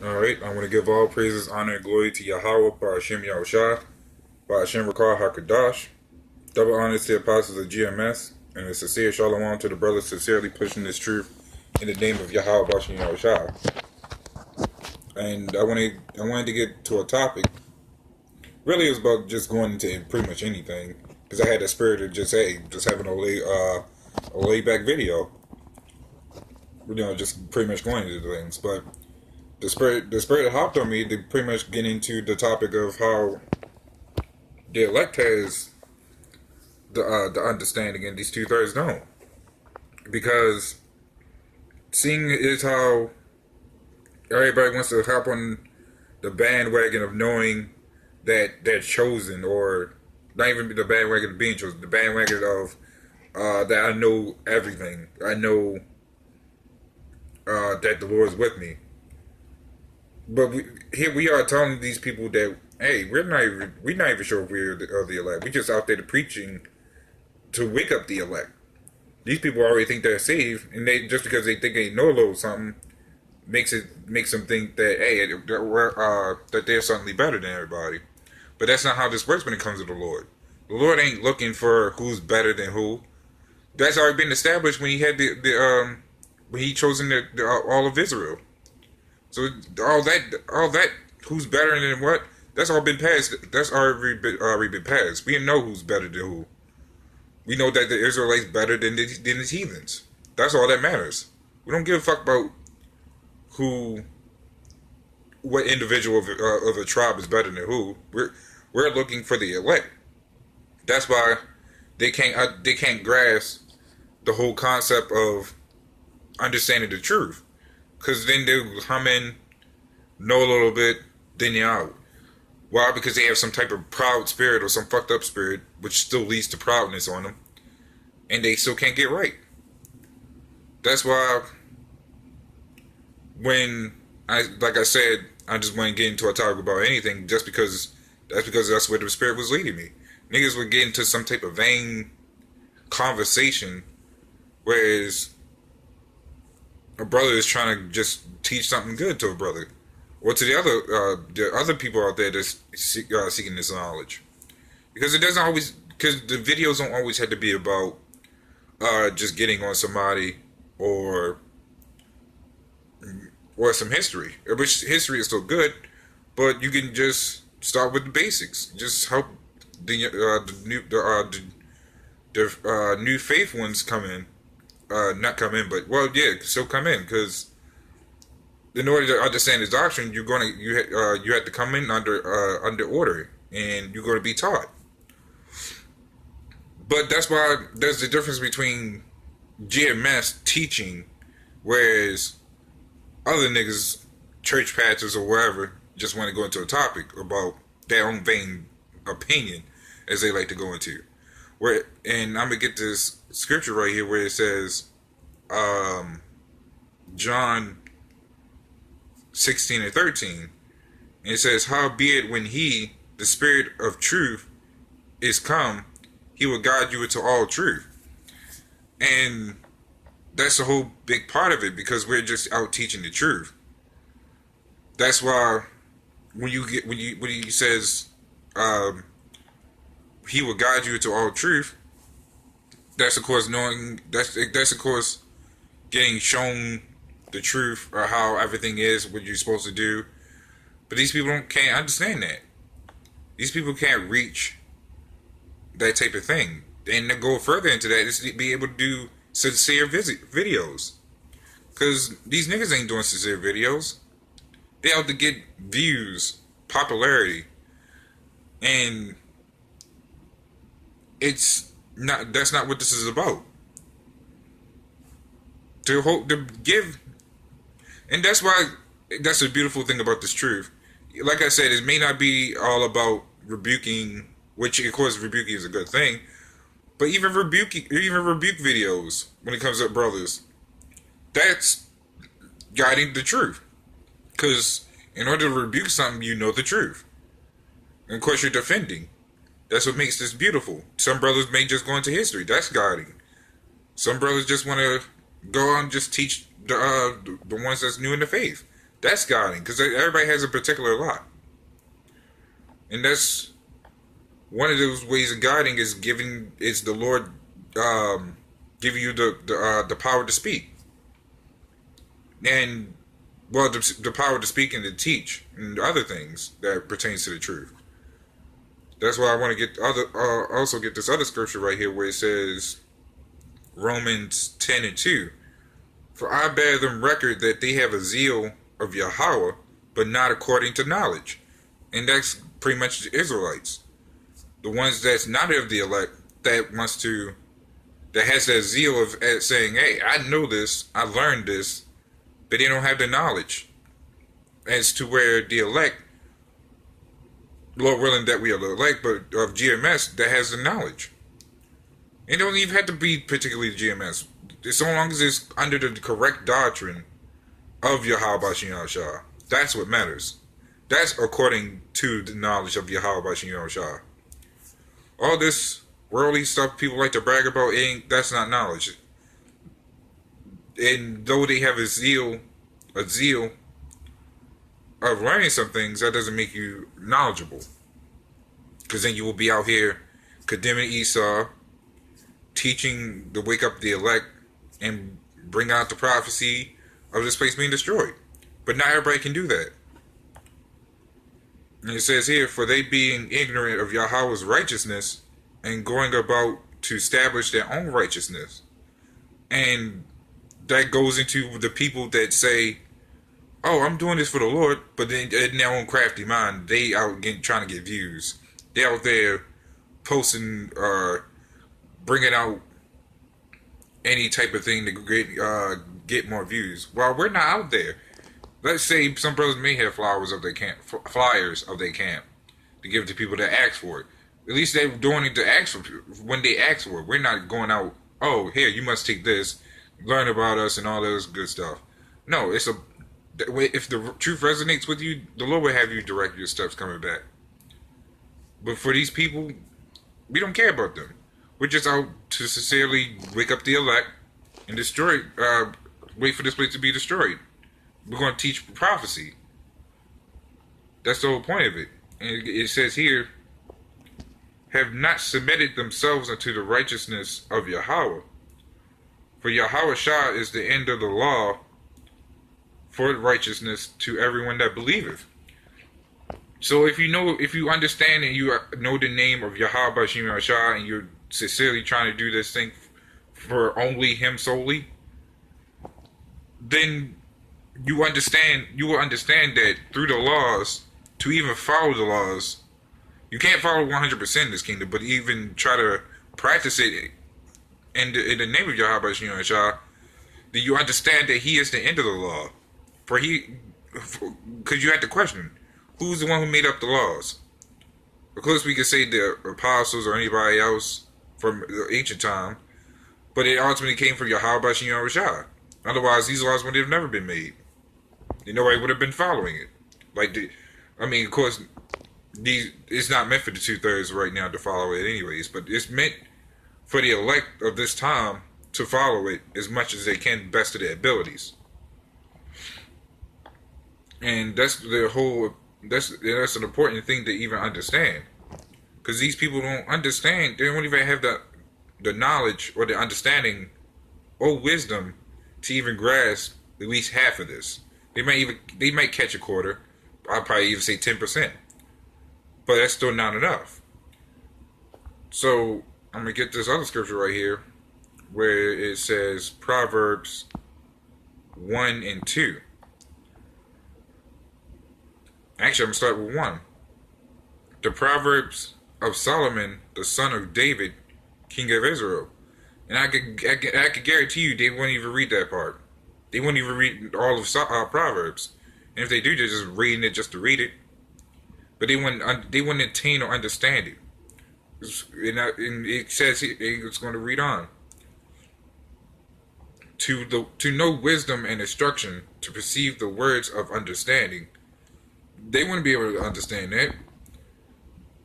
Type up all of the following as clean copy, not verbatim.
Alright, I want to give all praises, honor, and glory to Yahweh, Ba'ashem Yahushua, Ba'ashem Rakah HaKadosh. Double honors to the apostles of GMS, and a sincere shalom to the brothers sincerely pushing this truth in the name of Yahweh, Ba'ashem Yahushua. And I wanted to get to a topic. Really, it was about just going into pretty much anything, because I had the spirit of just having a laid back video. Just pretty much going into things, but the spirit hopped on me to pretty much get into the topic of how the elect has the understanding and these 2/3 don't, because seeing is how everybody wants to hop on the bandwagon of knowing that they're chosen, or not even the bandwagon of being chosen, the bandwagon of that I know everything. I know that the Lord is with me. But here we are telling these people that, hey, we're not even sure if we're the elect. We're just out there preaching to wake up the elect. These people already think they're saved, and they just because they think they know a little something makes them think that, hey, that they're suddenly better than everybody. But that's not how this works when it comes to the Lord. The Lord ain't looking for who's better than who. That's already been established when he had when he chosen all of Israel. So all that, who's better than what? That's all been passed. That's already been passed. We know who's better than who. We know that the Israelites better than the heathens. That's all that matters. We don't give a fuck about what individual of a tribe is better than who. We're looking for the elect. That's why they can't grasp the whole concept of understanding the truth. Because then they'll come in, know a little bit, then you're out. Why? Because they have some type of proud spirit or some fucked up spirit, which still leads to proudness on them. And they still can't get right. That's why like I said, I just want to get into a topic about anything just because that's where the spirit was leading me. Niggas would get into some type of vain conversation, whereas a brother is trying to just teach something good to a brother, or to the other people out there that's seeking this knowledge. Because the videos don't always have to be about just getting on somebody or some history. Which history is still good, but you can just start with the basics. Just help the new faith ones come in. Not come in, but still come in, because in order to understand this doctrine, you have to come in under order, and you're going to be taught. But that's why there's the difference between GMS teaching, whereas other niggas, church pastors or wherever, just want to go into a topic about their own vain opinion, as they like to go into. And I'm gonna get this scripture right here where it says, John 16:13, and it says, "Howbeit when he, the Spirit of truth, is come, he will guide you into all truth." And that's a whole big part of it, because we're just out teaching the truth. That's why when he says, he will guide you into all truth, that's of course getting shown the truth, or how everything is, what you're supposed to do. But these people can't understand that. These people can't reach that type of thing. And to go further into that is to be able to do sincere videos. Because these niggas ain't doing sincere videos. They out to get views, popularity. And that's not what this is about. To give, and that's a beautiful thing about this truth. Like I said, it may not be all about rebuking, which of course rebuking is a good thing, but even rebuke videos when it comes to brothers, that's guiding the truth. Because in order to rebuke something, you know the truth, and of course you're defending. That's what makes this beautiful. Some brothers may just go into history. That's guiding. Some brothers just want to go on and just teach the ones that's new in the faith. That's guiding, because everybody has a particular lot, and that's one of those ways of guiding is the Lord giving you the power to speak, and well, the power to speak and to teach and other things that pertains to the truth. That's why I want to get also get this other scripture right here where it says Romans 10:2. For I bear them record that they have a zeal of Yahweh, but not according to knowledge. And that's pretty much the Israelites. The ones that's not of the elect, that has that zeal of saying, hey, I know this, I learned this, but they don't have the knowledge. As to where the elect, Lord willing that we are the elect, but of GMS that has the knowledge. It don't even have to be particularly GMS. So long as it's under the correct doctrine of Yahweh Bashim Yahushua. That's what matters. That's according to the knowledge of Yahweh Bashim Yahushua. All this worldly stuff people like to brag about, that's not knowledge. And though they have a zeal of learning some things, that doesn't make you knowledgeable. Because then you will be out here condemning Esau, teaching to wake up the elect, and bring out the prophecy of this place being destroyed. But not everybody can do that. And it says here, for they being ignorant of Yahweh's righteousness and going about to establish their own righteousness. And that goes into the people that say, oh, I'm doing this for the Lord, but then in their own crafty mind, they out trying to get views. They out there posting, bringing out any type of thing to get more views. While we're not out there. Let's say some brothers may have flyers of their camp to give to people that ask for it. At least they're doing it to ask for when they ask for it. We're not going out, oh, here, you must take this, learn about us and all this good stuff. No, if the truth resonates with you, the Lord will have you direct your steps coming back. But for these people, we don't care about them. We're just out to sincerely wake up the elect and destroy, wait for this place to be destroyed. We're going to teach prophecy. That's the whole point of it. And it says here, have not submitted themselves unto the righteousness of Yahweh. For Yahweh Shah is the end of the law for righteousness to everyone that believeth. So if you understand and you know the name of Yahweh Bashim Yahushua and you're sincerely trying to do this thing for only Him solely, then you will understand that through the laws, to even follow the laws, you can't follow 100% in this kingdom, but even try to practice it in the name of Yahweh Bashim Yahushua, then you understand that He is the end of the law. Because you have to question, who's the one who made up the laws? Of course, we could say the apostles or anybody else from the ancient time, but it ultimately came from Yahweh Bashim Yahushua. Otherwise, these laws would have never been made. Nobody would have been following it. Of course, it's not meant for the 2/3 right now to follow it anyways, but it's meant for the elect of this time to follow it as much as they can, best of their abilities. And that's an important thing to even understand. Because these people don't understand, they don't even have the knowledge or the understanding or wisdom to even grasp at least half of this. They might catch a quarter. I'll probably even say 10%. But that's still not enough. So I'm going to get this other scripture right here where it says Proverbs 1:2. Actually, I'm going to start with 1. The Proverbs of Solomon, the son of David, king of Israel. And I could guarantee you they wouldn't even read that part. They wouldn't even read all of Proverbs. And if they do, they're just reading it just to read it. But they wouldn't attain or understand it. And it says it's going to read on. To know wisdom and instruction, to perceive the words of understanding. They wouldn't be able to understand that.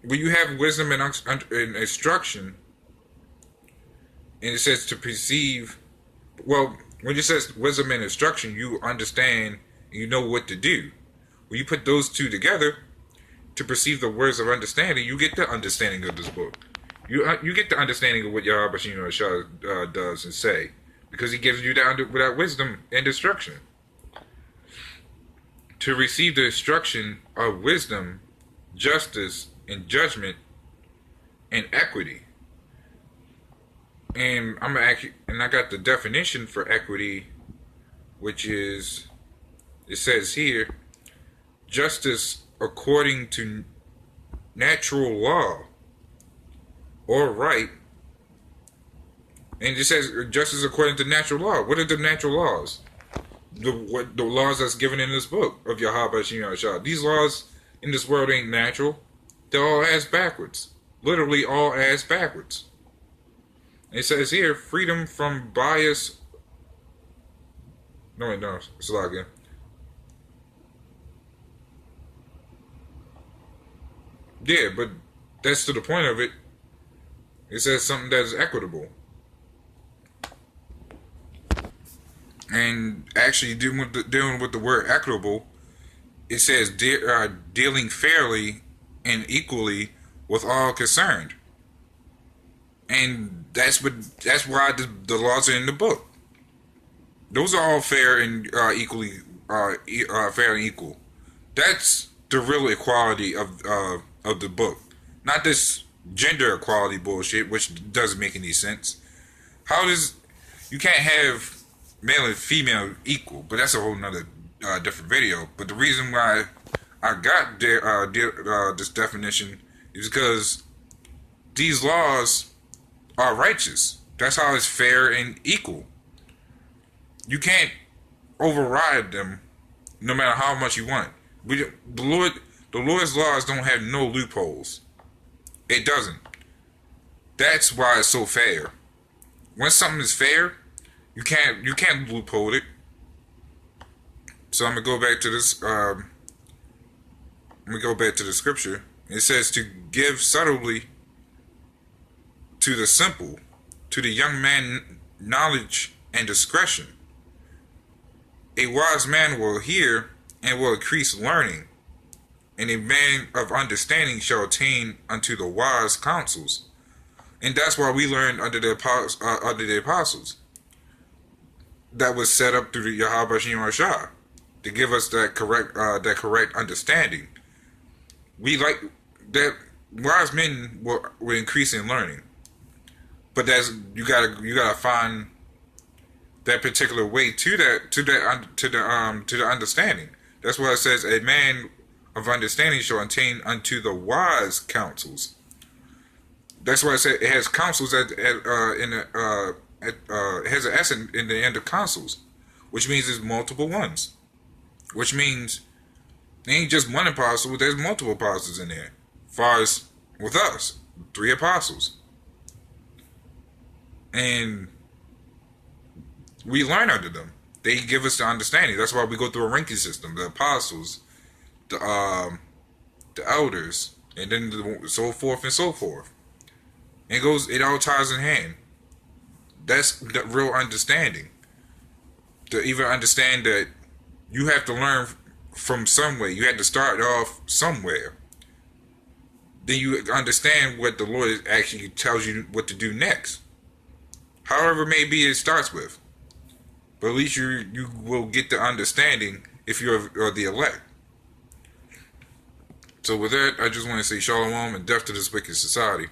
When you have wisdom and instruction, and it says to perceive, well, when it says wisdom and instruction, you understand and You know what to do. When you put those two together to perceive the words of understanding, you get the understanding of this book. You get the understanding of what Yahweh Shah does and say, because he gives you that wisdom and instruction. To receive the instruction of wisdom, justice, and judgment, and equity. And I got the definition for equity, which is, it says here, justice according to natural law or right. And it says justice according to natural law. What are the natural laws? The laws that's given in this book of Yahweh Shah. These laws in this world ain't natural. They're all ass backwards. Literally all ass backwards. It says here, freedom from bias. No, it's a lot again. Yeah, but that's to the point of it. It says something that is equitable. And actually, dealing with the word equitable, it says dealing fairly and equally with all concerned. And that's why the laws are in the book. Those are all fair and equally fair and equal. That's the real equality of the book, not this gender equality bullshit, which doesn't make any sense. You can't have male and female equal, but that's a whole nother different video. But the reason why I got this definition is because these laws are righteous. That's how it's fair and equal. You can't override them, no matter how much you want. The Lord's laws don't have no loopholes. It doesn't. That's why it's so fair. When something is fair, you can't loophole it. So I'm gonna go back to this. Let me go back to the scripture. It says to give subtly to the simple, to the young man knowledge and discretion. A wise man will hear and will increase learning, and a man of understanding shall attain unto the wise counsels. And that's why we learned under the apostles. That was set up through the Yahweh Shah to give us that correct understanding. We like that wise men will increase in learning, but you gotta find that particular way to the understanding. That's why it says a man of understanding shall attain unto the wise counsels. That's why I said it has counsels it has an S in the end of counsels, which means there's multiple ones. Which means there ain't just one apostle, there's multiple apostles in there. As far as with us, 3 apostles. And we learn under them. They give us the understanding. That's why we go through a ranking system. The apostles, the elders, and then so forth and so forth. It all ties in hand. That's the real understanding. To even understand that you have to learn from somewhere. You had to start off somewhere. Then you understand what the Lord actually tells you what to do next. However it may be it starts with. But at least you will get the understanding if you're the elect. So with that, I just want to say shalom and death to this wicked society.